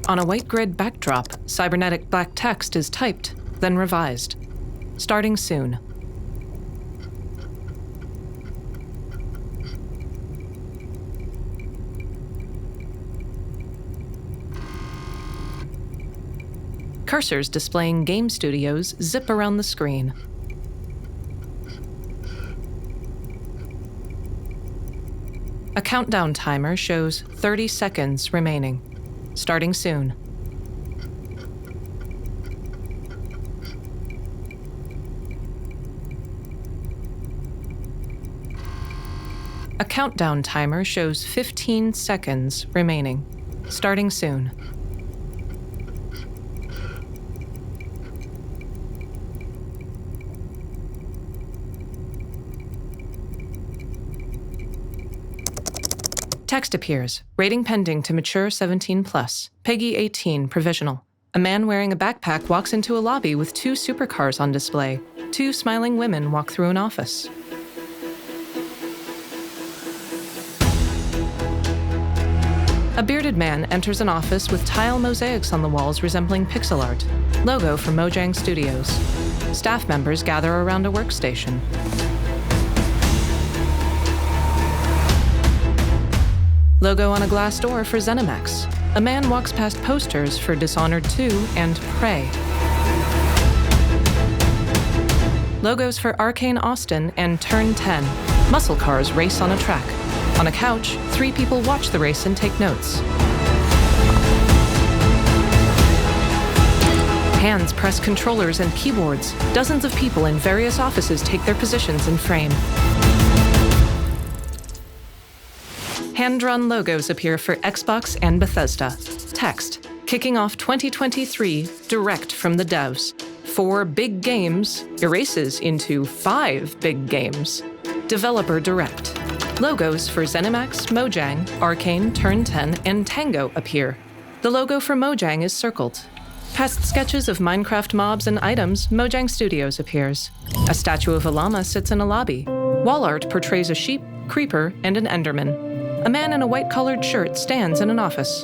On a white grid backdrop, cybernetic black text is typed, then revised. Starting soon. Cursors displaying game studios zip around the screen. A countdown timer shows 30 seconds remaining. Starting soon. A countdown timer shows 15 seconds remaining. Starting soon. Text appears. Rating pending to mature 17+. Peggy 18 provisional. A man wearing a backpack walks into a lobby with 2 supercars on display. 2 smiling women walk through an office. A bearded man enters an office with tile mosaics on the walls resembling pixel art. Logo for Mojang Studios. Staff members gather around a workstation. Logo on a glass door for ZeniMax. A man walks past posters for Dishonored 2 and Prey. Logos for Arkane Austin and Turn 10. Muscle cars race on a track. On a couch, 3 people watch the race and take notes. Hands press controllers and keyboards. Dozens of people in various offices take their positions in frame. Hand-drawn logos appear for Xbox and Bethesda. Text, kicking off 2023 direct from the devs. 4 big games erases into 5 big games. Developer direct. Logos for ZeniMax, Mojang, Arkane, Turn 10, and Tango appear. The logo for Mojang is circled. Past sketches of Minecraft mobs and items, Mojang Studios appears. A statue of a llama sits in a lobby. Wall art portrays a sheep, creeper, and an enderman. A man in a white-collared shirt stands in an office.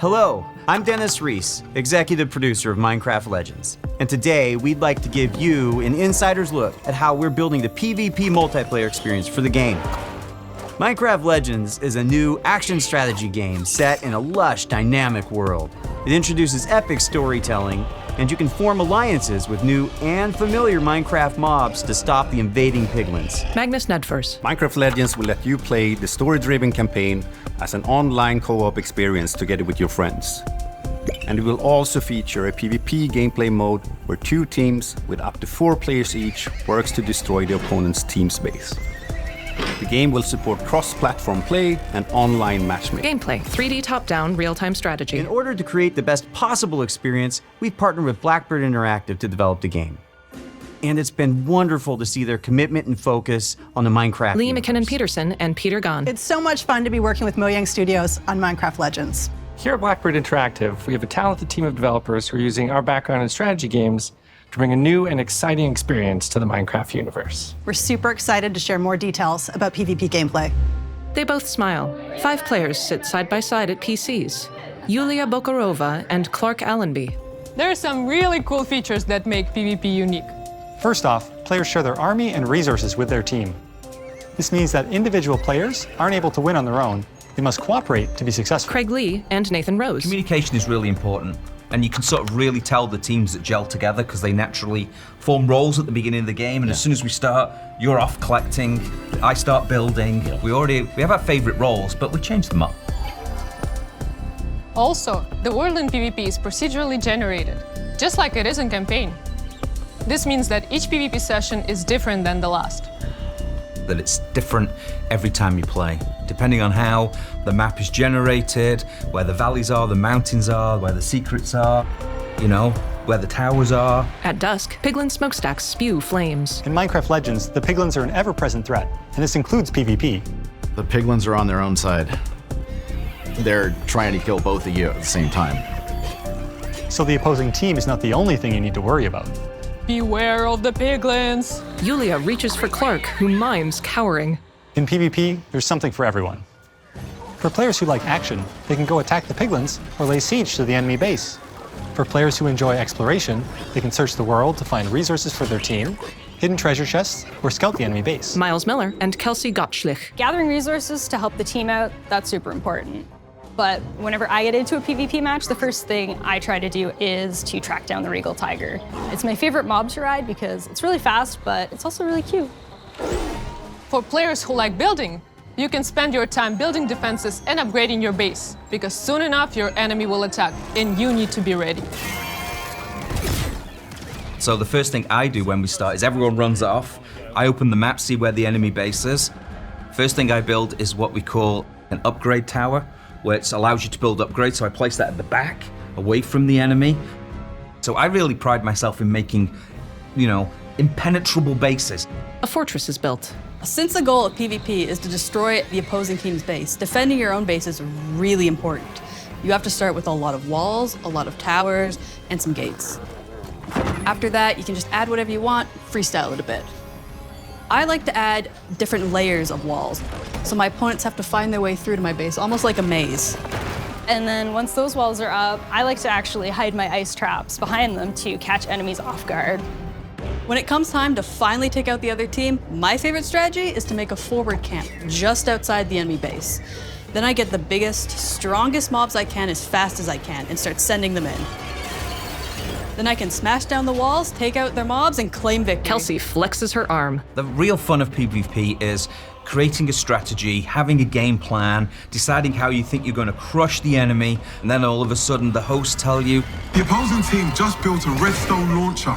Hello, I'm Dennis Reese, executive producer of Minecraft Legends. And today, we'd like to give you an insider's look at how we're building the PvP multiplayer experience for the game. Minecraft Legends is a new action strategy game set in a lush, dynamic world. It introduces epic storytelling, and you can form alliances with new and familiar Minecraft mobs to stop the invading piglins. Magnus Nedfors. Minecraft Legends will let you play the story-driven campaign as an online co-op experience together with your friends. And it will also feature a PvP gameplay mode where 2 teams with up to 4 players each works to destroy the opponent's team space. The game will support cross-platform play and online matchmaking. Gameplay, 3D top-down, real-time strategy. In order to create the best possible experience, we've partnered with Blackbird Interactive to develop the game. And it's been wonderful to see their commitment and focus on the Minecraft Lee universe. McKinnon-Peterson and Peter Gahn. It's so much fun to be working with Mojang Studios on Minecraft Legends. Here at Blackbird Interactive, we have a talented team of developers who are using our background in strategy games to bring a new and exciting experience to the Minecraft universe. We're super excited to share more details about PvP gameplay. They both smile. 5 players sit side by side at PCs. Yulia Bokarova and Clark Allenby. There are some really cool features that make PvP unique. First off, players share their army and resources with their team. This means that individual players aren't able to win on their own. They must cooperate to be successful. Craig Lee and Nathan Rose. Communication is really important. And you can sort of really tell the teams that gel together because they naturally form roles at the beginning of the game. And as soon as we start, you're off collecting, I start building. We have our favorite roles, but we change them up. Also, the world in PvP is procedurally generated, just like it is in campaign. This means that each PvP session is different than the last. That it's different every time you play, depending on how the map is generated, where the valleys are, the mountains are, where the secrets are, you know, where the towers are. At dusk, piglin smokestacks spew flames. In Minecraft Legends, the piglins are an ever-present threat, and this includes PvP. The piglins are on their own side. They're trying to kill both of you at the same time. So the opposing team is not the only thing you need to worry about. Beware of the piglins. Yulia reaches for Clark, who mimes cowering. In PvP, there's something for everyone. For players who like action, they can go attack the piglins or lay siege to the enemy base. For players who enjoy exploration, they can search the world to find resources for their team, hidden treasure chests, or scout the enemy base. Miles Miller and Kelsey Gottschlich. Gathering resources to help the team out, that's super important. But whenever I get into a PvP match, the first thing I try to do is to track down the Regal Tiger. It's my favorite mob to ride because it's really fast, but it's also really cute. For players who like building, you can spend your time building defenses and upgrading your base, because soon enough your enemy will attack, and you need to be ready. So the first thing I do when we start is everyone runs off. I open the map, see where the enemy base is. First thing I build is what we call an upgrade tower, where it allows you to build upgrades. So I place that at the back, away from the enemy. So I really pride myself in making, impenetrable bases. A fortress is built. Since the goal of PvP is to destroy the opposing team's base, defending your own base is really important. You have to start with a lot of walls, a lot of towers, and some gates. After that, you can just add whatever you want, freestyle it a bit. I like to add different layers of walls, so my opponents have to find their way through to my base, almost like a maze. And then once those walls are up, I like to actually hide my ice traps behind them to catch enemies off guard. When it comes time to finally take out the other team, my favorite strategy is to make a forward camp just outside the enemy base. Then I get the biggest, strongest mobs I can as fast as I can and start sending them in. Then I can smash down the walls, take out their mobs, and claim victory. Kelsey flexes her arm. The real fun of PvP is creating a strategy, having a game plan, deciding how you think you're going to crush the enemy, and then all of a sudden the hosts tell you, the opposing team just built a redstone launcher.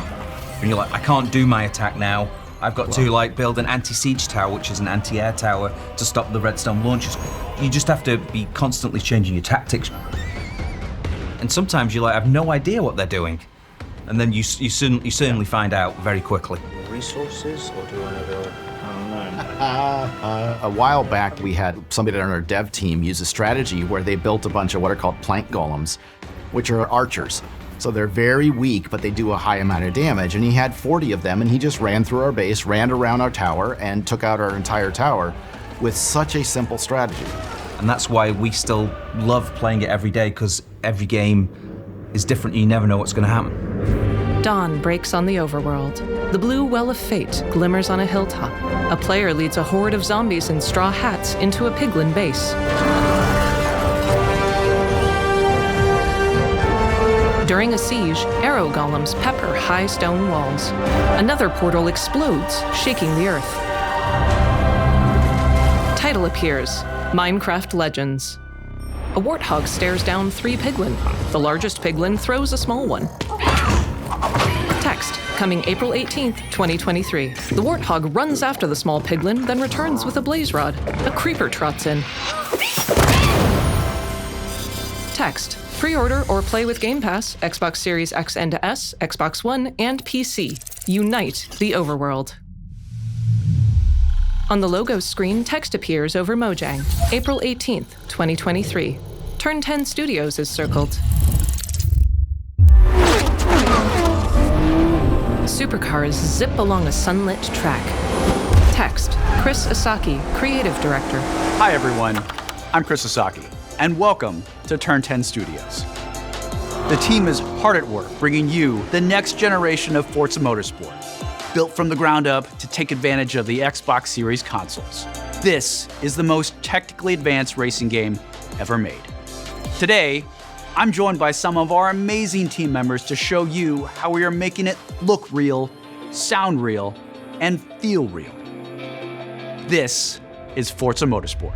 And you're like, I can't do my attack now. I've got to build an anti-siege tower, which is an anti-air tower, to stop the redstone launchers. You just have to be constantly changing your tactics. And sometimes I have no idea what they're doing. And then you certainly find out very quickly. Resources, or do you want to go? I don't know. A while back, we had somebody on our dev team use a strategy where they built a bunch of what are called plank golems, which are archers. So they're very weak, but they do a high amount of damage. And he had 40 of them, and he just ran through our base, ran around our tower, and took out our entire tower with such a simple strategy. And that's why we still love playing it every day, because every game is different. You never know what's going to happen. Dawn breaks on the overworld. The blue well of fate glimmers on a hilltop. A player leads a horde of zombies in straw hats into a piglin base. During a siege, arrow golems pepper high stone walls. Another portal explodes, shaking the earth. Title appears: Minecraft Legends. A warthog stares down 3 piglin. The largest piglin throws a small one. Text, coming April 18th, 2023. The warthog runs after the small piglin, then returns with a blaze rod. A creeper trots in. Text, pre-order or play with Game Pass, Xbox Series X and S, Xbox One, and PC. Unite the overworld. On the logo screen, text appears over Mojang. April 18th, 2023. Turn 10 Studios is circled. Supercars zip along a sunlit track. Text, Chris Asaki, Creative Director. Hi everyone, I'm Chris Asaki, and welcome to Turn 10 Studios. The team is hard at work bringing you the next generation of Forza Motorsport, built from the ground up to take advantage of the Xbox Series consoles. This is the most technically advanced racing game ever made. Today, I'm joined by some of our amazing team members to show you how we are making it look real, sound real, and feel real. This is Forza Motorsport.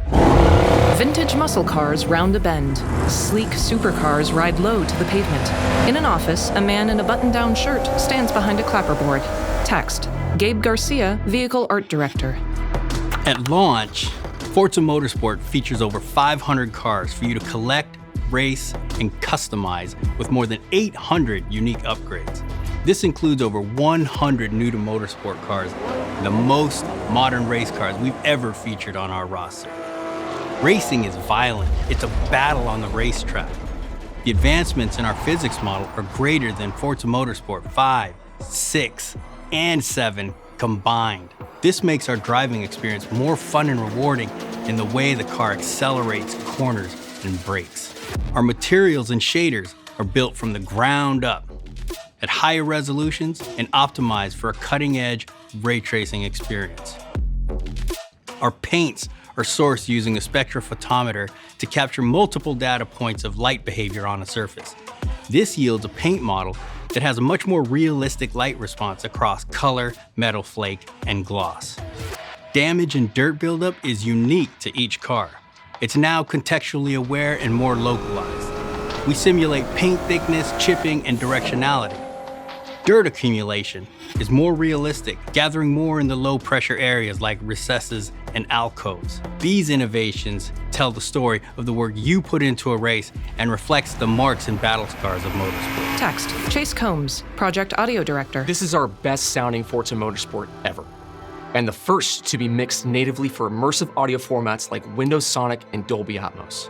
Vintage muscle cars round a bend. Sleek supercars ride low to the pavement. In an office, a man in a button-down shirt stands behind a clapperboard. Text, Gabe Garcia, Vehicle Art Director. At launch, Forza Motorsport features over 500 cars for you to collect, race, and customize with more than 800 unique upgrades. This includes over 100 new to motorsport cars, the most modern race cars we've ever featured on our roster. Racing is violent. It's a battle on the racetrack. The advancements in our physics model are greater than Forza Motorsport 5, 6, and 7 combined. This makes our driving experience more fun and rewarding in the way the car accelerates, corners, and brakes. Our materials and shaders are built from the ground up at higher resolutions and optimized for a cutting-edge ray tracing experience. Our paints are sourced using a spectrophotometer to capture multiple data points of light behavior on a surface. This yields a paint model that has a much more realistic light response across color, metal flake, and gloss. Damage and dirt buildup is unique to each car. It's now contextually aware and more localized. We simulate paint thickness, chipping, and directionality. Dirt accumulation is more realistic, gathering more in the low-pressure areas like recesses and alcoves. These innovations tell the story of the work you put into a race and reflects the marks and battle scars of motorsport. Text, Chase Combs, Project Audio Director. This is our best-sounding Forza Motorsport ever, and the first to be mixed natively for immersive audio formats like Windows Sonic and Dolby Atmos.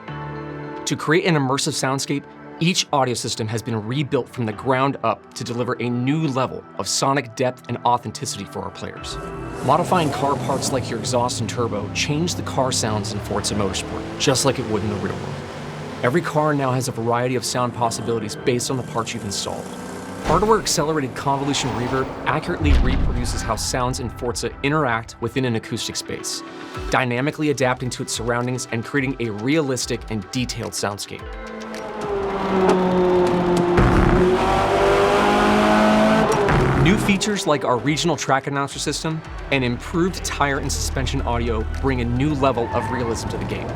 To create an immersive soundscape, each audio system has been rebuilt from the ground up to deliver a new level of sonic depth and authenticity for our players. Modifying car parts like your exhaust and turbo change the car sounds in Forza Motorsport, just like it would in the real world. Every car now has a variety of sound possibilities based on the parts you've installed. Hardware-accelerated convolution reverb accurately reproduces how sounds in Forza interact within an acoustic space, dynamically adapting to its surroundings and creating a realistic and detailed soundscape. New features like our regional track announcer system and improved tire and suspension audio bring a new level of realism to the game.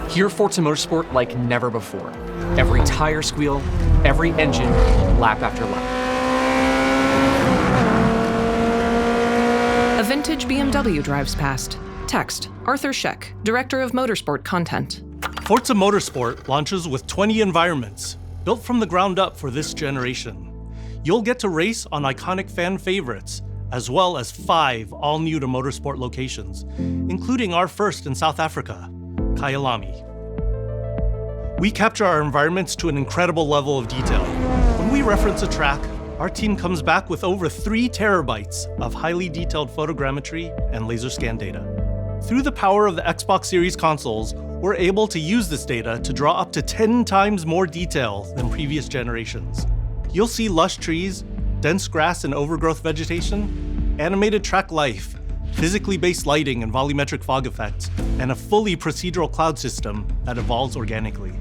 Hear Forza Motorsport like never before. Every tire squeal, every engine, lap after lap. A vintage BMW drives past. Text, Arthur Scheck, Director of Motorsport Content. Forza Motorsport launches with 20 environments, built from the ground up for this generation. You'll get to race on iconic fan favorites, as well as 5 all-new to Motorsport locations, including our first in South Africa, Kyalami. We capture our environments to an incredible level of detail. When we reference a track, our team comes back with over 3 terabytes of highly detailed photogrammetry and laser scan data. Through the power of the Xbox Series consoles, we're able to use this data to draw up to 10 times more detail than previous generations. You'll see lush trees, dense grass and overgrowth vegetation, animated track life, physically based lighting and volumetric fog effects, and a fully procedural cloud system that evolves organically.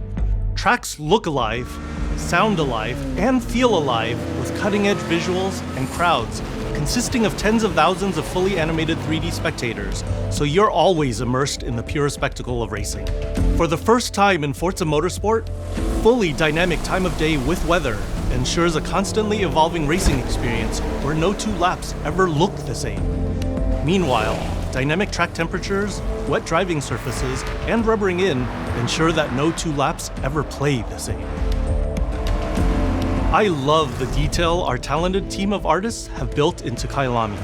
Tracks look alive, sound alive, and feel alive with cutting-edge visuals and crowds consisting of tens of thousands of fully animated 3D spectators, so you're always immersed in the pure spectacle of racing. For the first time in Forza Motorsport, fully dynamic time of day with weather ensures a constantly evolving racing experience where no 2 laps ever look the same. Meanwhile, dynamic track temperatures, wet driving surfaces, and rubbering in ensure that no 2 laps ever play the same. I love the detail our talented team of artists have built into Kyalami.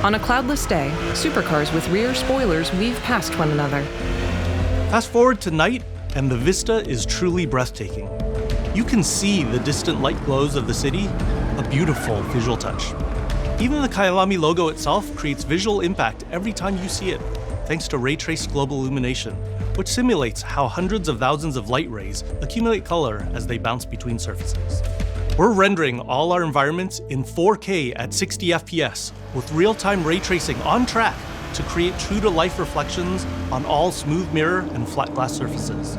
On a cloudless day, supercars with rear spoilers weave past one another. Fast forward to night, and the vista is truly breathtaking. You can see the distant light glows of the city, a beautiful visual touch. Even the Kyalami logo itself creates visual impact every time you see it, thanks to ray-traced global illumination, which simulates how hundreds of thousands of light rays accumulate color as they bounce between surfaces. We're rendering all our environments in 4K at 60 FPS with real-time ray tracing on track to create true-to-life reflections on all smooth mirror and flat glass surfaces.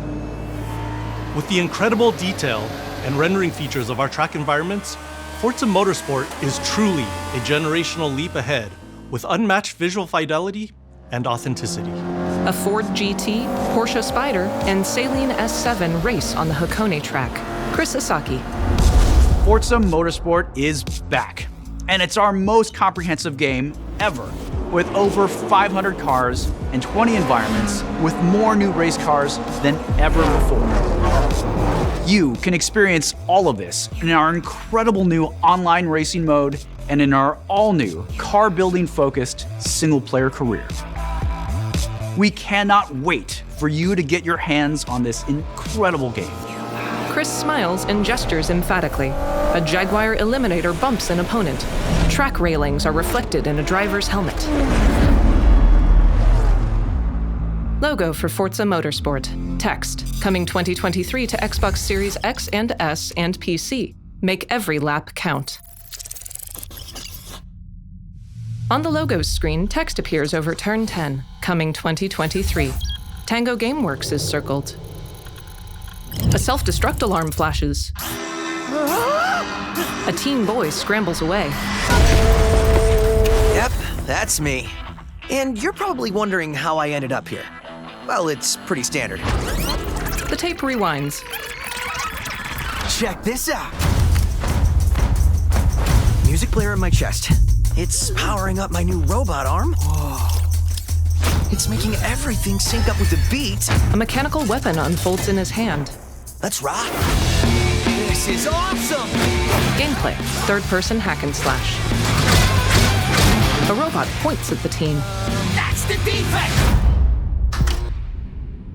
With the incredible detail and rendering features of our track environments, Forza Motorsport is truly a generational leap ahead with unmatched visual fidelity and authenticity. A Ford GT, Porsche Spyder, and Saleen S7 race on the Hakone track. Chris Asaki. Forza Motorsport is back, and it's our most comprehensive game ever, with over 500 cars and 20 environments, with more new race cars than ever before. You can experience all of this in our incredible new online racing mode and in our all-new car-building focused single-player career. We cannot wait for you to get your hands on this incredible game. Chris smiles and gestures emphatically. A Jaguar Eliminator bumps an opponent. Track railings are reflected in a driver's helmet. Logo for Forza Motorsport. Text. Coming 2023 to Xbox Series X and S and PC. Make every lap count. On the logos screen, text appears over Turn 10. Coming 2023. Tango Gameworks is circled. A self-destruct alarm flashes. A teen boy scrambles away. Yep, that's me. And you're probably wondering how I ended up here. Well, it's pretty standard. The tape rewinds. Check this out. Music player in my chest. It's powering up my new robot arm. Whoa. It's making everything sync up with the beat. A mechanical weapon unfolds in his hand. Let's rock. This is awesome! Gameplay, third-person hack and slash. A robot points at the team. That's the defect!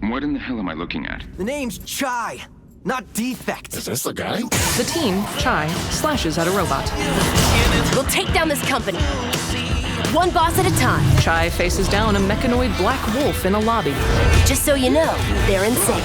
What in the hell am I looking at? The name's Chai, not Defect. Is this the guy? The team, Chai, slashes at a robot. We'll take down this company. One boss at a time. Chai faces down a mechanoid black wolf in a lobby. Just so you know, they're insane.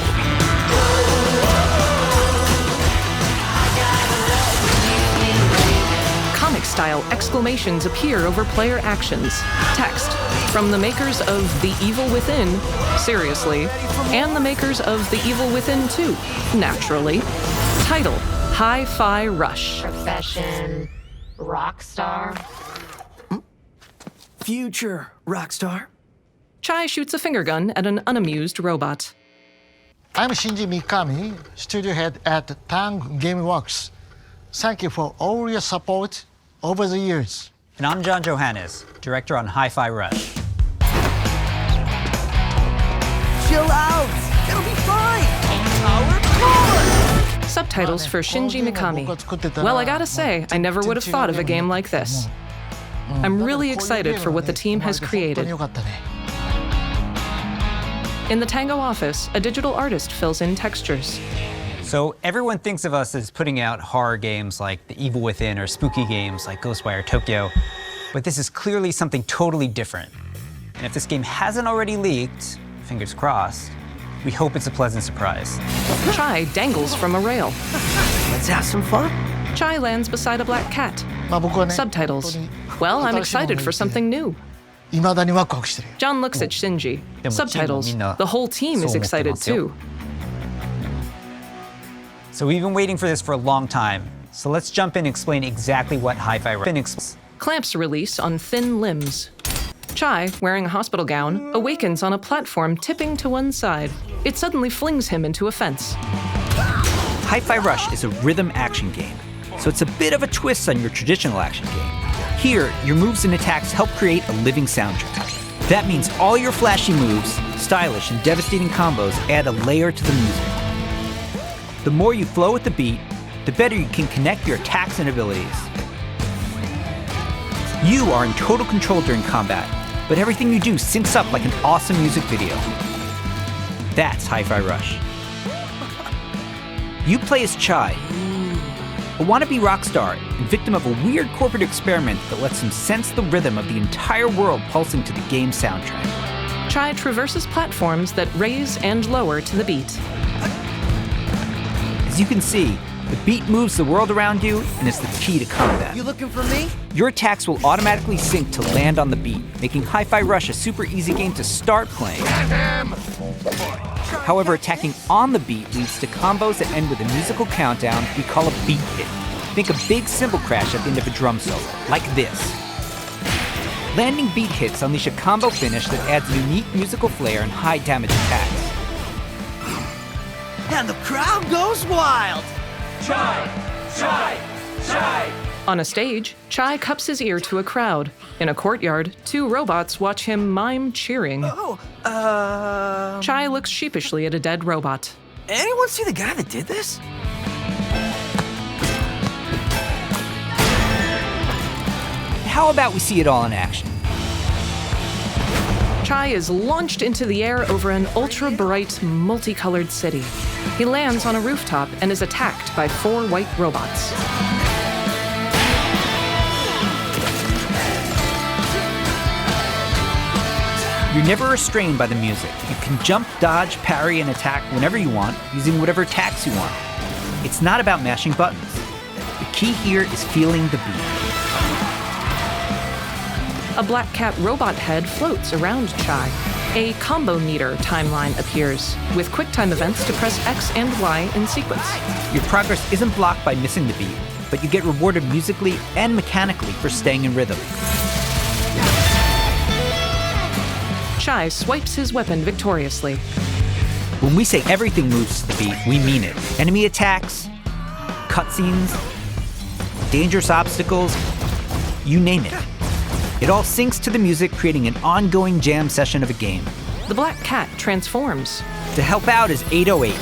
Comic-style exclamations appear over player actions. Text. From the makers of The Evil Within, seriously, and the makers of The Evil Within 2, naturally. Title, Hi-Fi Rush. Profession, rock star. Future rock star. Chai shoots a finger gun at an unamused robot. I'm Shinji Mikami, studio head at Tang Gameworks. Thank you for all your support over the years. And I'm John Johannes, director on Hi-Fi Rush. Chill out! It'll be fine! Our core! Subtitles for Shinji Mikami. Well, I gotta say, I never would have thought of a game like this. I'm really excited for what the team has created. In the Tango office, a digital artist fills in textures. So everyone thinks of us as putting out horror games like The Evil Within or spooky games like Ghostwire Tokyo, but this is clearly something totally different. And if this game hasn't already leaked, fingers crossed, we hope it's a pleasant surprise. Chai dangles from a rail. Let's have some fun. Chai lands beside a black cat. Subtitles. Well, I'm excited for something new. John looks at Shinji. Subtitles. The whole team is excited too. So we've been waiting for this for a long time. So let's jump in and explain exactly what Hi-Fi Rush is. Clamps release on thin limbs. Chai, wearing a hospital gown, awakens on a platform tipping to one side. It suddenly flings him into a fence. Hi-Fi Rush is a rhythm action game, so it's a bit of a twist on your traditional action game. Here, your moves and attacks help create a living soundtrack. That means all your flashy moves, stylish and devastating combos add a layer to the music. The more you flow with the beat, the better you can connect your attacks and abilities. You are in total control during combat, but everything you do syncs up like an awesome music video. That's Hi-Fi Rush. You play as Chai, a wannabe rock star and victim of a weird corporate experiment that lets him sense the rhythm of the entire world pulsing to the game's soundtrack. Chai traverses platforms that raise and lower to the beat. As you can see, the beat moves the world around you and is the key to combat. You looking for me? Your attacks will automatically sync to land on the beat, making Hi-Fi Rush a super easy game to start playing. However, attacking on the beat leads to combos that end with a musical countdown we call a beat hit. Think a big cymbal crash at the end of a drum solo, like this. Landing beat hits unleash a combo finish that adds a unique musical flair and high damage attacks. And the crowd goes wild! Chai! Chai! Chai! On a stage, Chai cups his ear to a crowd. In a courtyard, two robots watch him mime cheering. Chai looks sheepishly at a dead robot. Anyone see the guy that did this? How about we see it all in action? Chai is launched into the air over an ultra-bright, multicolored city. He lands on a rooftop and is attacked by 4 white robots. You're never restrained by the music. You can jump, dodge, parry, and attack whenever you want, using whatever attacks you want. It's not about mashing buttons. The key here is feeling the beat. A black cat robot head floats around Chai. A combo meter timeline appears, with QuickTime events to press X and Y in sequence. Your progress isn't blocked by missing the beat, but you get rewarded musically and mechanically for staying in rhythm. Chai swipes his weapon victoriously. When we say everything moves to the beat, we mean it. Enemy attacks, cutscenes, dangerous obstacles, you name it. It all syncs to the music, creating an ongoing jam session of a game. The black cat transforms. To help out is 808,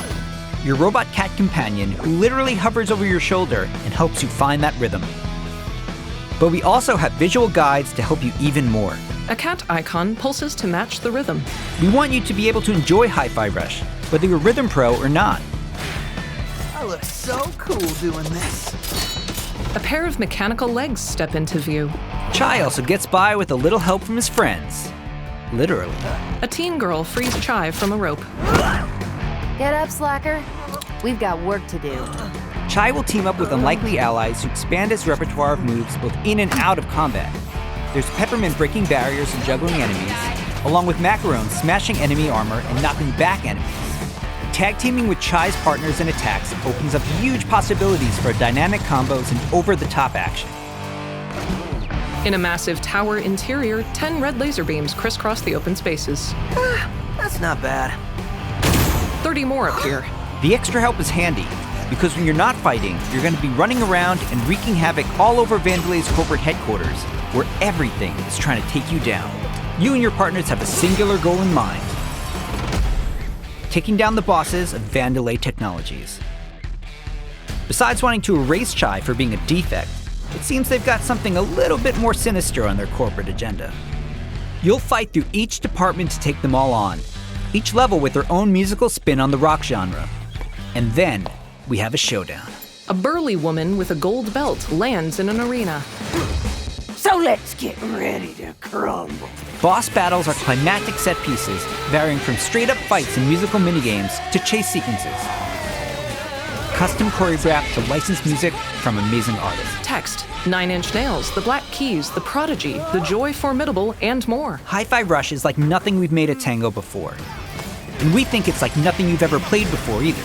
your robot cat companion who literally hovers over your shoulder and helps you find that rhythm. But we also have visual guides to help you even more. A cat icon pulses to match the rhythm. We want you to be able to enjoy Hi-Fi Rush, whether you're rhythm pro or not. I look so cool doing this. A pair of mechanical legs step into view. Chai also gets by with a little help from his friends. Literally. A teen girl frees Chai from a rope. Get up, slacker. We've got work to do. Chai will team up with unlikely allies who expand his repertoire of moves both in and out of combat. There's Peppermint breaking barriers and juggling enemies, along with Macaron smashing enemy armor and knocking back enemies. Tag teaming with Chai's partners and attacks opens up huge possibilities for dynamic combos and over-the-top action. In a massive tower interior, 10 red laser beams crisscross the open spaces. That's not bad. 30 more appear. The extra help is handy, because when you're not fighting, you're going to be running around and wreaking havoc all over Vandelay's corporate headquarters, where everything is trying to take you down. You and your partners have a singular goal in mind: taking down the bosses of Vandelay Technologies. Besides wanting to erase Chai for being a defect, it seems they've got something a little bit more sinister on their corporate agenda. You'll fight through each department to take them all on, each level with their own musical spin on the rock genre. And then we have a showdown. A burly woman with a gold belt lands in an arena. So let's get ready to crumble. Boss battles are climactic set pieces, varying from straight-up fights and musical minigames to chase sequences. Custom choreographed to licensed music from amazing artists. Text, 9 Inch Nails, The Black Keys, The Prodigy, The Joy Formidable, and more. Hi-Fi Rush is like nothing we've made at Tango before. And we think it's like nothing you've ever played before either.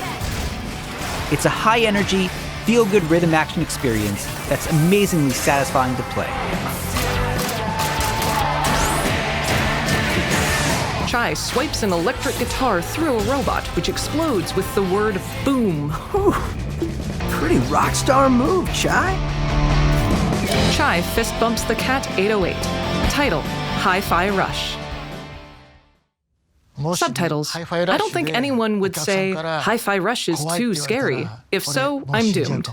It's a high-energy, feel-good rhythm action experience that's amazingly satisfying to play. Chai swipes an electric guitar through a robot, which explodes with the word boom. Whew. Pretty rock star move, Chai. Chai fist bumps the cat 808. Title, Hi-Fi Rush. Subtitles. I don't think anyone would say Hi-Fi Rush is too scary. If so, I'm doomed.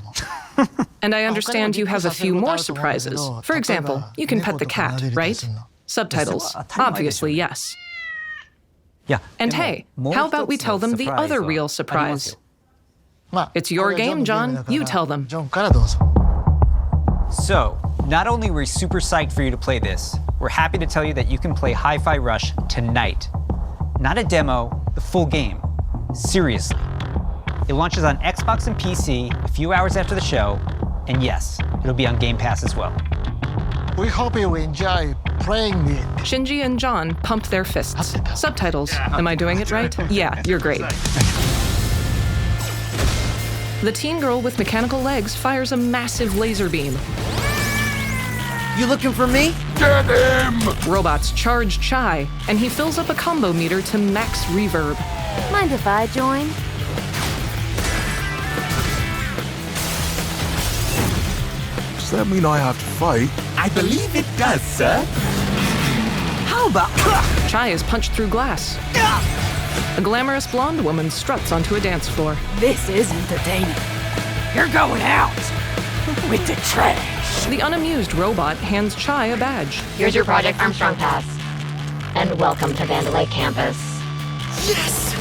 And I understand you have a few more surprises. For example, you can pet the cat, right? Subtitles. Obviously, yes. Yeah. And hey, how about we tell them the other real surprise? It's your game, John. You tell them. So, not only are we super psyched for you to play this, we're happy to tell you that you can play Hi-Fi Rush tonight. Not a demo, the full game. Seriously. It launches on Xbox and PC a few hours after the show, and yes, it'll be on Game Pass as well. We hope you enjoy playing it. Shinji and John pump their fists. Subtitles. Am I doing it right? Yeah, you're great. The teen girl with mechanical legs fires a massive laser beam. You looking for me? Get him! Robots charge Chai, and he fills up a combo meter to max reverb. Mind if I join? Does that mean I have to fight? I believe it does, sir. How about... Chai is punched through glass. A glamorous blonde woman struts onto a dance floor. This is entertaining. You're going out with the trash. The unamused robot hands Chai a badge. Here's your Project Armstrong pass. And welcome to Vandelay campus. Yes!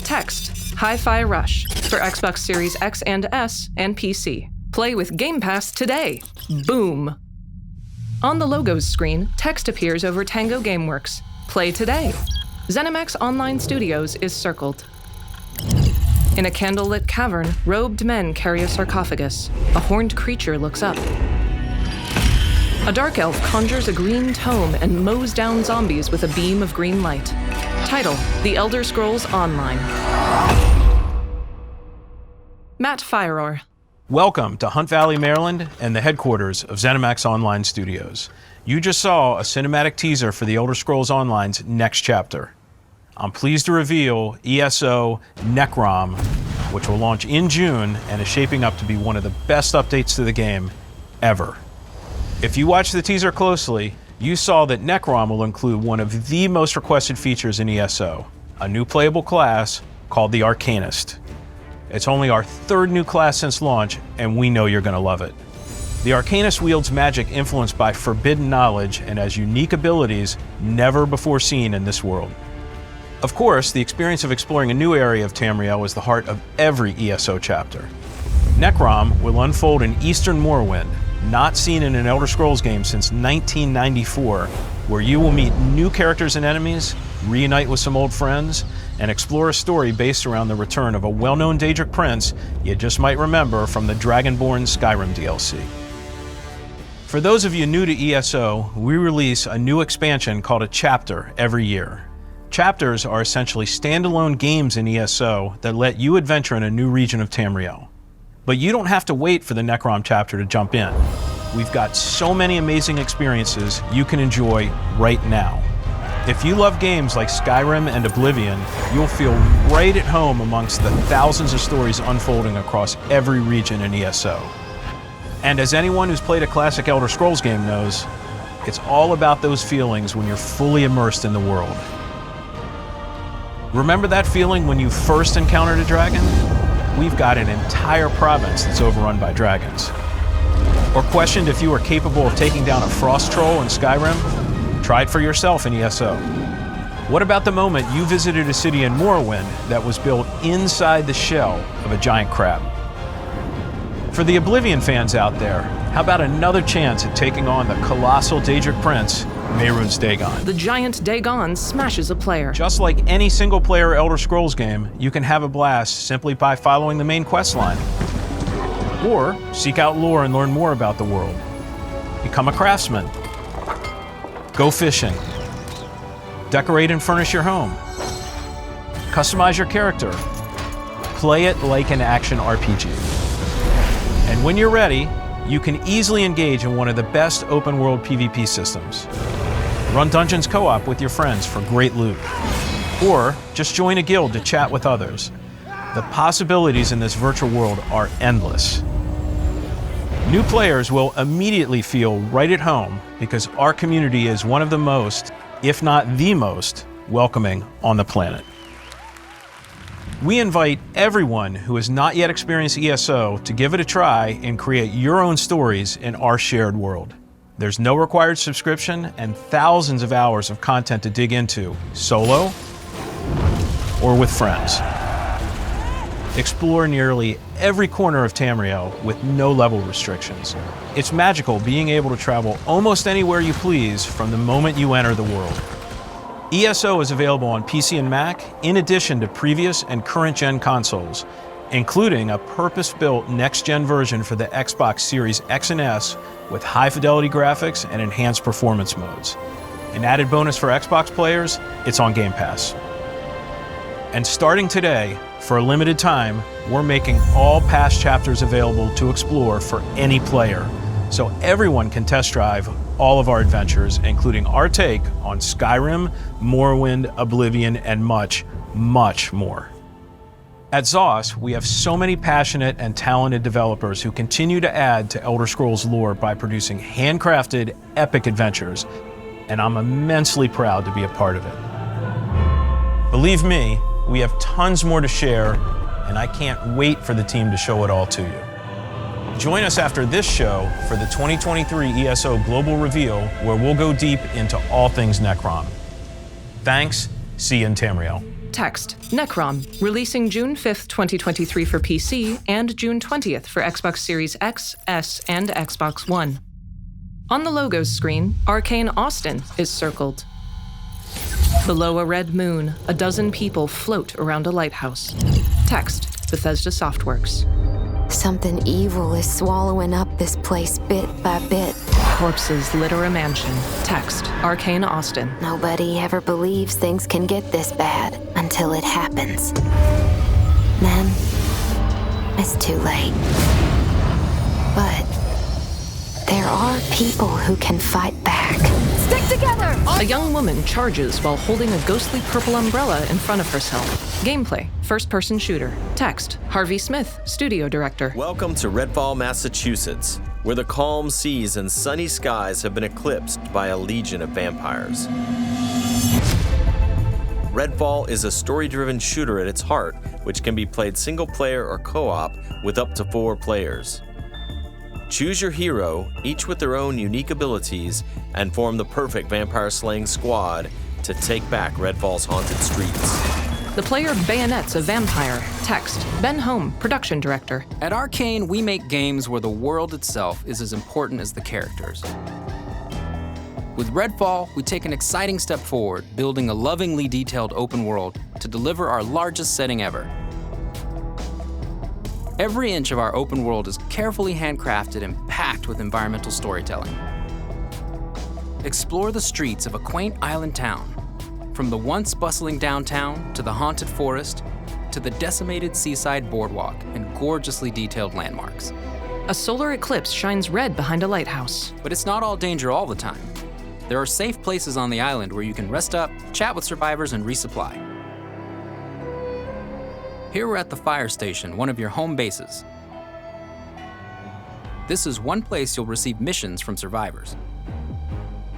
Text, Hi-Fi Rush, for Xbox Series X and S and PC. Play with Game Pass today. Boom. On the logos screen, text appears over Tango Gameworks. Play today. ZeniMax Online Studios is circled. In a candlelit cavern, robed men carry a sarcophagus. A horned creature looks up. A dark elf conjures a green tome and mows down zombies with a beam of green light. Title: The Elder Scrolls Online. Matt Firor. Welcome to Hunt Valley, Maryland, and the headquarters of ZeniMax Online Studios. You just saw a cinematic teaser for The Elder Scrolls Online's next chapter. I'm pleased to reveal ESO Necrom, which will launch in June and is shaping up to be one of the best updates to the game ever. If you watched the teaser closely, you saw that Necrom will include one of the most requested features in ESO, a new playable class called the Arcanist. It's only our third new class since launch, and we know you're going to love it. The Arcanist wields magic influenced by forbidden knowledge and has unique abilities never before seen in this world. Of course, the experience of exploring a new area of Tamriel is the heart of every ESO chapter. Necrom will unfold in Eastern Morrowind, not seen in an Elder Scrolls game since 1994, where you will meet new characters and enemies, reunite with some old friends, and explore a story based around the return of a well-known Daedric prince you just might remember from the Dragonborn Skyrim DLC. For those of you new to ESO, we release a new expansion called a chapter every year. Chapters are essentially standalone games in ESO that let you adventure in a new region of Tamriel. But you don't have to wait for the Necrom chapter to jump in. We've got so many amazing experiences you can enjoy right now. If you love games like Skyrim and Oblivion, you'll feel right at home amongst the thousands of stories unfolding across every region in ESO. And as anyone who's played a classic Elder Scrolls game knows, it's all about those feelings when you're fully immersed in the world. Remember that feeling when you first encountered a dragon? We've got an entire province that's overrun by dragons. Or questioned if you were capable of taking down a frost troll in Skyrim? Try it for yourself in ESO. What about the moment you visited a city in Morrowind that was built inside the shell of a giant crab? For the Oblivion fans out there, how about another chance at taking on the colossal Daedric prince, Mehrunes Dagon? The giant Dagon smashes a player. Just like any single-player Elder Scrolls game, you can have a blast simply by following the main quest line. Or seek out lore and learn more about the world. Become a craftsman. Go fishing. Decorate and furnish your home. Customize your character. Play it like an action RPG. And when you're ready, you can easily engage in one of the best open-world PvP systems. Run dungeons co-op with your friends for great loot. Or just join a guild to chat with others. The possibilities in this virtual world are endless. New players will immediately feel right at home because our community is one of the most, if not the most, welcoming on the planet. We invite everyone who has not yet experienced ESO to give it a try and create your own stories in our shared world. There's no required subscription and thousands of hours of content to dig into, solo or with friends. Explore nearly every corner of Tamriel with no level restrictions. It's magical being able to travel almost anywhere you please from the moment you enter the world. ESO is available on PC and Mac, in addition to previous and current-gen consoles, including a purpose-built next-gen version for the Xbox Series X and S with high-fidelity graphics and enhanced performance modes. An added bonus for Xbox players, it's on Game Pass. And starting today, for a limited time, we're making all past chapters available to explore for any player, so everyone can test drive all of our adventures, including our take on Skyrim, Morrowind, Oblivion, and much, much more. At ZOS, we have so many passionate and talented developers who continue to add to Elder Scrolls lore by producing handcrafted, epic adventures, and I'm immensely proud to be a part of it. Believe me, we have tons more to share, and I can't wait for the team to show it all to you. Join us after this show for the 2023 ESO Global Reveal, where we'll go deep into all things Necrom. Thanks. See you in Tamriel. Text: Necrom, releasing June 5th, 2023 for PC and June 20th for Xbox Series X, S, and Xbox One. On the logos screen, Arkane Austin is circled. Below a red moon, a dozen people float around a lighthouse. Text, Bethesda Softworks. Something evil is swallowing up this place bit by bit. Corpses litter a mansion. Text, Arkane Austin. Nobody ever believes things can get this bad until it happens. Then, it's too late. But there are people who can fight back. Stick together! A young woman charges while holding a ghostly purple umbrella in front of herself. Gameplay, first-person shooter. Text, Harvey Smith, studio director. Welcome to Redfall, Massachusetts, where the calm seas and sunny skies have been eclipsed by a legion of vampires. Redfall is a story-driven shooter at its heart, which can be played single-player or co-op with up to 4 players. Choose your hero, each with their own unique abilities, and form the perfect vampire-slaying squad to take back Redfall's haunted streets. The player bayonets a vampire. Text, Ben Holm, production director. At Arkane, we make games where the world itself is as important as the characters. With Redfall, we take an exciting step forward, building a lovingly detailed open world to deliver our largest setting ever. Every inch of our open world is carefully handcrafted and packed with environmental storytelling. Explore the streets of a quaint island town, from the once bustling downtown to the haunted forest to the decimated seaside boardwalk and gorgeously detailed landmarks. A solar eclipse shines red behind a lighthouse. But it's not all danger all the time. There are safe places on the island where you can rest up, chat with survivors, and resupply. Here we're at the fire station, one of your home bases. This is one place you'll receive missions from survivors.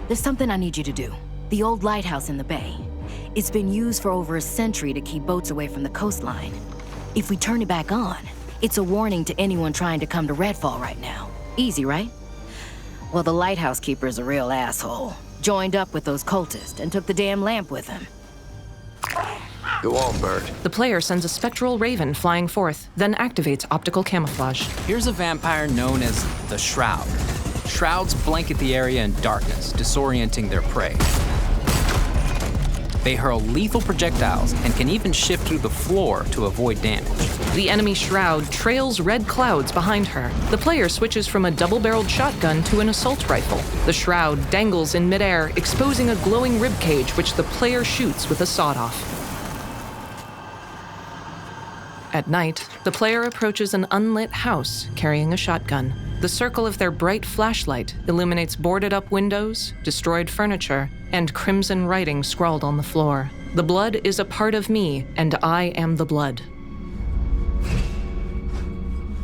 There's something I need you to do. The old lighthouse in the bay. It's been used for over a century to keep boats away from the coastline. If we turn it back on, it's a warning to anyone trying to come to Redfall right now. Easy, right? Well, the lighthouse keeper's a real asshole. Joined up with those cultists and took the damn lamp with him. Go on, Bert. The player sends a spectral raven flying forth, then activates optical camouflage. Here's a vampire known as the Shroud. Shrouds blanket the area in darkness, disorienting their prey. They hurl lethal projectiles and can even shift through the floor to avoid damage. The enemy Shroud trails red clouds behind her. The player switches from a double-barreled shotgun to an assault rifle. The Shroud dangles in midair, exposing a glowing ribcage which the player shoots with a sawed-off. At night, the player approaches an unlit house carrying a shotgun. The circle of their bright flashlight illuminates boarded-up windows, destroyed furniture, and crimson writing scrawled on the floor. The blood is a part of me, and I am the blood.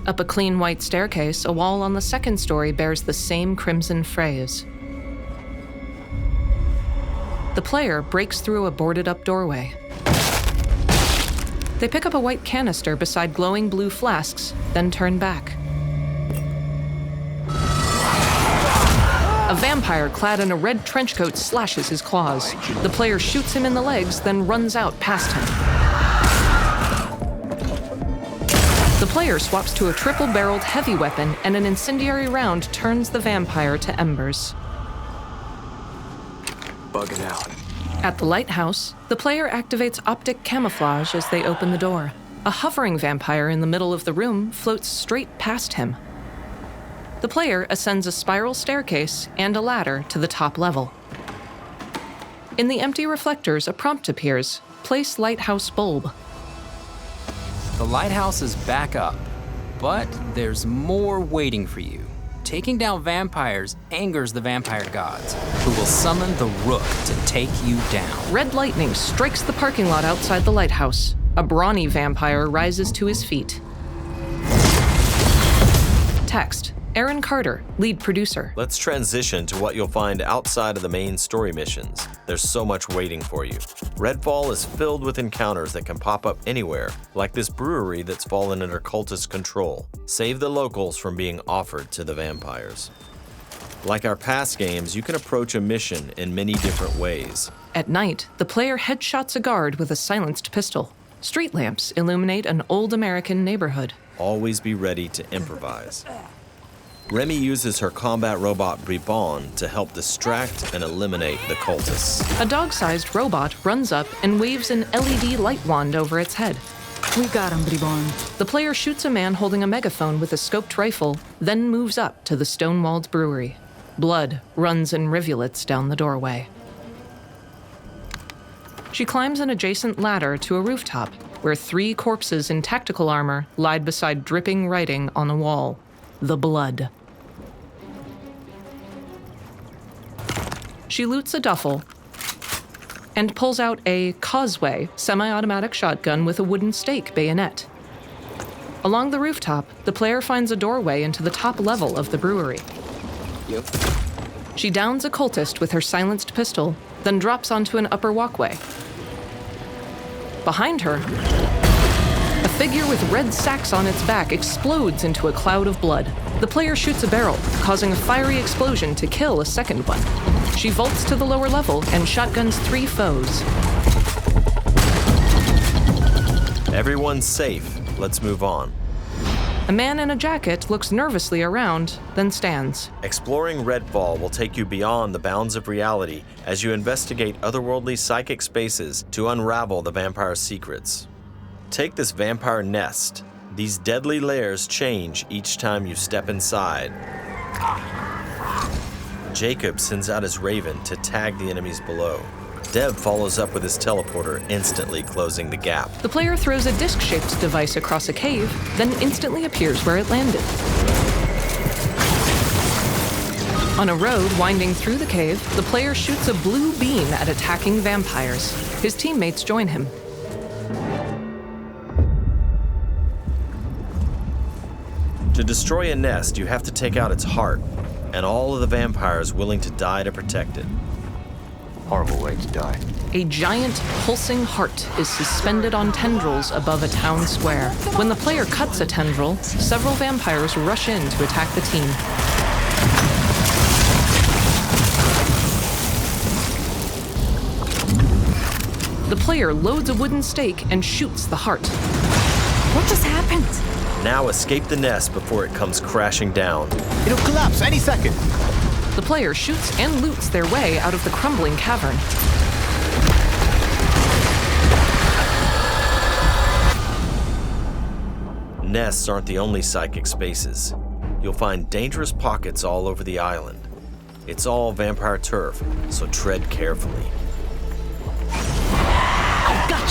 Up a clean white staircase, a wall on the second story bears the same crimson phrase. The player breaks through a boarded-up doorway. They pick up a white canister beside glowing blue flasks, then turn back. A vampire clad in a red trench coat slashes his claws. The player shoots him in the legs, then runs out past him. The player swaps to a triple-barreled heavy weapon, and an incendiary round turns the vampire to embers. Bugging out. At the lighthouse, the player activates optic camouflage as they open the door. A hovering vampire in the middle of the room floats straight past him. The player ascends a spiral staircase and a ladder to the top level. In the empty reflectors, a prompt appears. Place lighthouse bulb. The lighthouse is back up, but there's more waiting for you. Taking down vampires angers the vampire gods, who will summon the Rook to take you down. Red lightning strikes the parking lot outside the lighthouse. A brawny vampire rises to his feet. Text, Aaron Carter, lead producer. Let's transition to what you'll find outside of the main story missions. There's so much waiting for you. Redfall is filled with encounters that can pop up anywhere, like this brewery that's fallen under cultist control. Save the locals from being offered to the vampires. Like our past games, you can approach a mission in many different ways. At night, the player headshots a guard with a silenced pistol. Street lamps illuminate an old American neighborhood. Always be ready to improvise. Remy uses her combat robot Bribon to help distract and eliminate the cultists. A dog-sized robot runs up and waves an LED light wand over its head. We got him, Bribon. The player shoots a man holding a megaphone with a scoped rifle, then moves up to the stone-walled brewery. Blood runs in rivulets down the doorway. She climbs an adjacent ladder to a rooftop, where 3 corpses in tactical armor lied beside dripping writing on a wall. The blood. She loots a duffel and pulls out a Causeway semi-automatic shotgun with a wooden stake bayonet. Along the rooftop, the player finds a doorway into the top level of the brewery. Yep. She downs a cultist with her silenced pistol, then drops onto an upper walkway. Behind her, a figure with red sacks on its back explodes into a cloud of blood. The player shoots a barrel, causing a fiery explosion to kill a second one. She vaults to the lower level and shotguns 3 foes. Everyone's safe. Let's move on. A man in a jacket looks nervously around, then stands. Exploring Redfall will take you beyond the bounds of reality as you investigate otherworldly psychic spaces to unravel the vampire's secrets. Take this vampire nest. These deadly layers change each time you step inside. Jacob sends out his raven to tag the enemies below. Dev follows up with his teleporter, instantly closing the gap. The player throws a disc-shaped device across a cave, then instantly appears where it landed. On a road winding through the cave, the player shoots a blue beam at attacking vampires. His teammates join him. To destroy a nest, you have to take out its heart, and all of the vampires willing to die to protect it. Horrible way to die. A giant, pulsing heart is suspended on tendrils above a town square. When the player cuts a tendril, several vampires rush in to attack the team. The player loads a wooden stake and shoots the heart. What just happened? Now escape the nest before it comes crashing down. It'll collapse any second. The player shoots and loots their way out of the crumbling cavern. Nests aren't the only psychic spaces. You'll find dangerous pockets all over the island. It's all vampire turf, so tread carefully.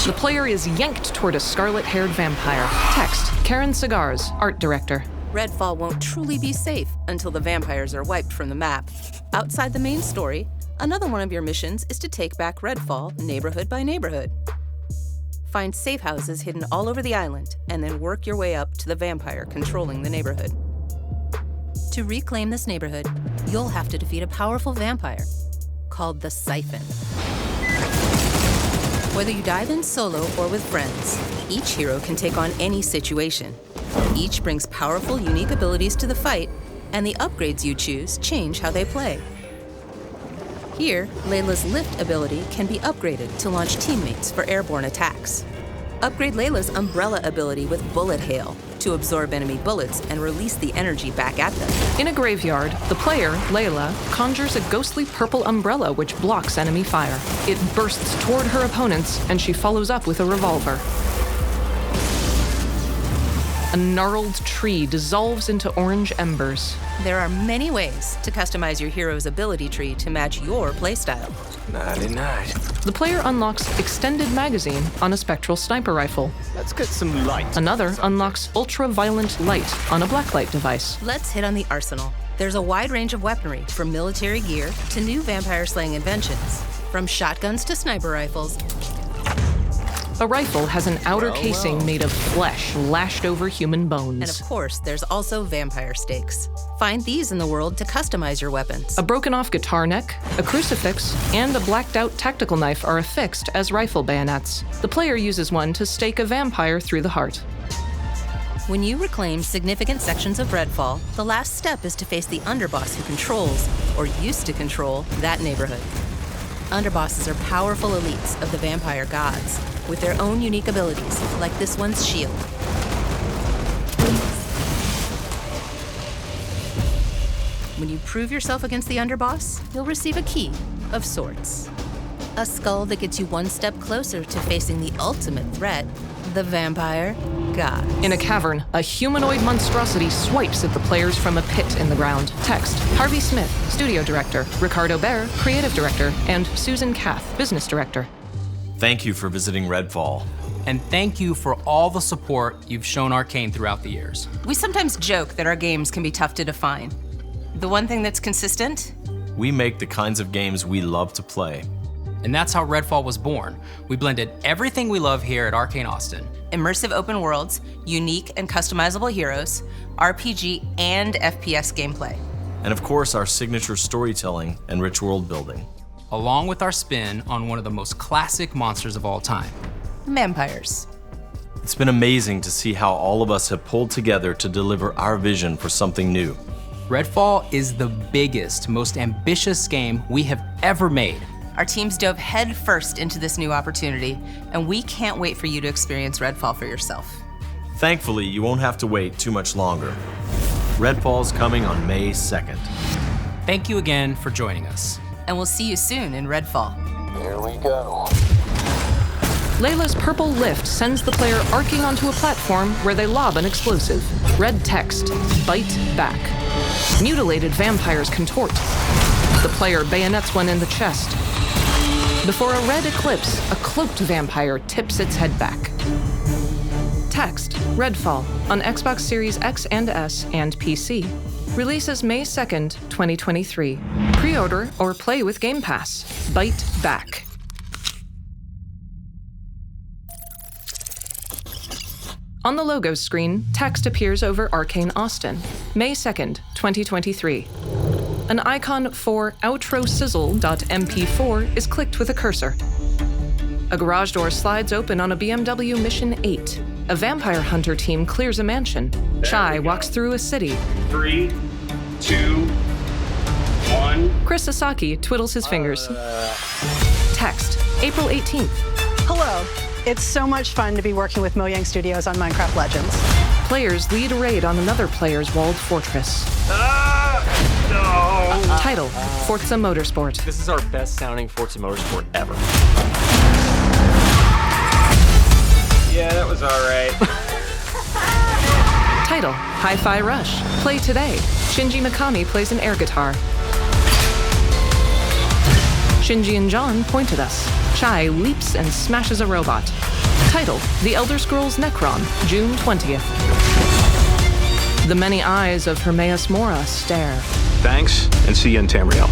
The player is yanked toward a scarlet-haired vampire. Text, Karen Cigars, art director. Redfall won't truly be safe until the vampires are wiped from the map. Outside the main story, another one of your missions is to take back Redfall neighborhood by neighborhood. Find safe houses hidden all over the island, and then work your way up to the vampire controlling the neighborhood. To reclaim this neighborhood, you'll have to defeat a powerful vampire called the Siphon. Whether you dive in solo or with friends, each hero can take on any situation. Each brings powerful, unique abilities to the fight, and the upgrades you choose change how they play. Here, Layla's lift ability can be upgraded to launch teammates for airborne attacks. Upgrade Layla's umbrella ability with bullet hail to absorb enemy bullets and release the energy back at them. In a graveyard, the player, Layla, conjures a ghostly purple umbrella which blocks enemy fire. It bursts toward her opponents, and she follows up with a revolver. A gnarled tree dissolves into orange embers. There are many ways to customize your hero's ability tree to match your playstyle. Nighty-night. The player unlocks extended magazine on a spectral sniper rifle. Let's get some light. Another unlocks ultra-violent light on a blacklight device. Let's hit on the arsenal. There's a wide range of weaponry, from military gear to new vampire-slaying inventions. From shotguns to sniper rifles. A rifle has an outer casing made of flesh lashed over human bones. And of course, there's also vampire stakes. Find these in the world to customize your weapons. A broken-off guitar neck, a crucifix, and a blacked-out tactical knife are affixed as rifle bayonets. The player uses one to stake a vampire through the heart. When you reclaim significant sections of Redfall, the last step is to face the underboss who controls, or used to control, that neighborhood. Underbosses are powerful elites of the vampire gods, with their own unique abilities, like this one's shield. When you prove yourself against the underboss, you'll receive a key of sorts. A skull that gets you one step closer to facing the ultimate threat, the vampire god. In a cavern, a humanoid monstrosity swipes at the players from a pit in the ground. Text: Harvey Smith, Studio Director, Ricardo Bear, Creative Director, and Susan Kaith, Business Director. Thank you for visiting Redfall. And thank you for all the support you've shown Arkane throughout the years. We sometimes joke that our games can be tough to define. The one thing that's consistent? We make the kinds of games we love to play. And that's how Redfall was born. We blended everything we love here at Arkane Austin. Immersive open worlds, unique and customizable heroes, RPG and FPS gameplay. And of course, our signature storytelling and rich world building. Along with our spin on one of the most classic monsters of all time. Vampires. It's been amazing to see how all of us have pulled together to deliver our vision for something new. Redfall is the biggest, most ambitious game we have ever made. Our teams dove headfirst into this new opportunity, and we can't wait for you to experience Redfall for yourself. Thankfully, you won't have to wait too much longer. Redfall's coming on May 2nd. Thank you again for joining us. And we'll see you soon in Redfall. Here we go. Layla's purple lift sends the player arcing onto a platform where they lob an explosive. Red text: bite back. Mutilated vampires contort. The player bayonets one in the chest. Before a red eclipse, a cloaked vampire tips its head back. Text: Redfall on Xbox Series X and S and PC. Releases May 2nd, 2023. Pre-order or play with Game Pass. Bite back. On the logo screen, text appears over Arkane Austin. May 2nd, 2023. An icon for outrosizzle.mp4 is clicked with a cursor. A garage door slides open on a BMW Mission 8. A vampire hunter team clears a mansion. Chai walks through a city. 3, 2, 1. Chris Sasaki twiddles his fingers. Text: April 18th. Hello. It's so much fun to be working with Mojang Studios on Minecraft Legends. Players lead a raid on another player's walled fortress. No! Title: Forza Motorsport. This is our best sounding Forza Motorsport ever. Yeah, that was alright. Title: Hi-Fi Rush. Play today. Shinji Mikami plays an air guitar. Shinji and John point at us. Chai leaps and smashes a robot. Title: The Elder Scrolls Necrom, June 20th. The many eyes of Hermaeus Mora stare. Thanks, and see you in Tamriel.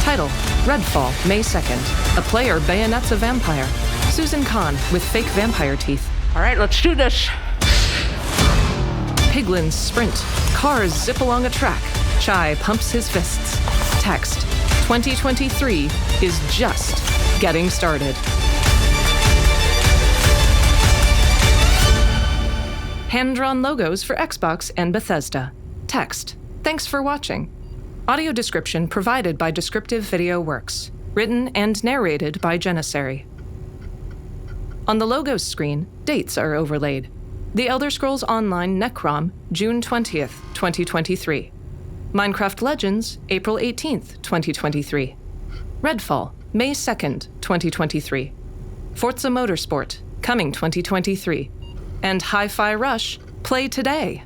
Title: Redfall, May 2nd. A player bayonets a vampire. Susan Khan with fake vampire teeth. All right, let's do this. Piglins sprint. Cars zip along a track. Chai pumps his fists. Text: 2023 is just getting started. Hand-drawn logos for Xbox and Bethesda. Text: Thanks for watching. Audio description provided by Descriptive Video Works. Written and narrated by Janissary. On the logos screen, dates are overlaid. The Elder Scrolls Online Necrom, June 20th, 2023. Minecraft Legends, April 18th, 2023. Redfall, May 2nd, 2023. Forza Motorsport, coming 2023. And Hi-Fi Rush, play today.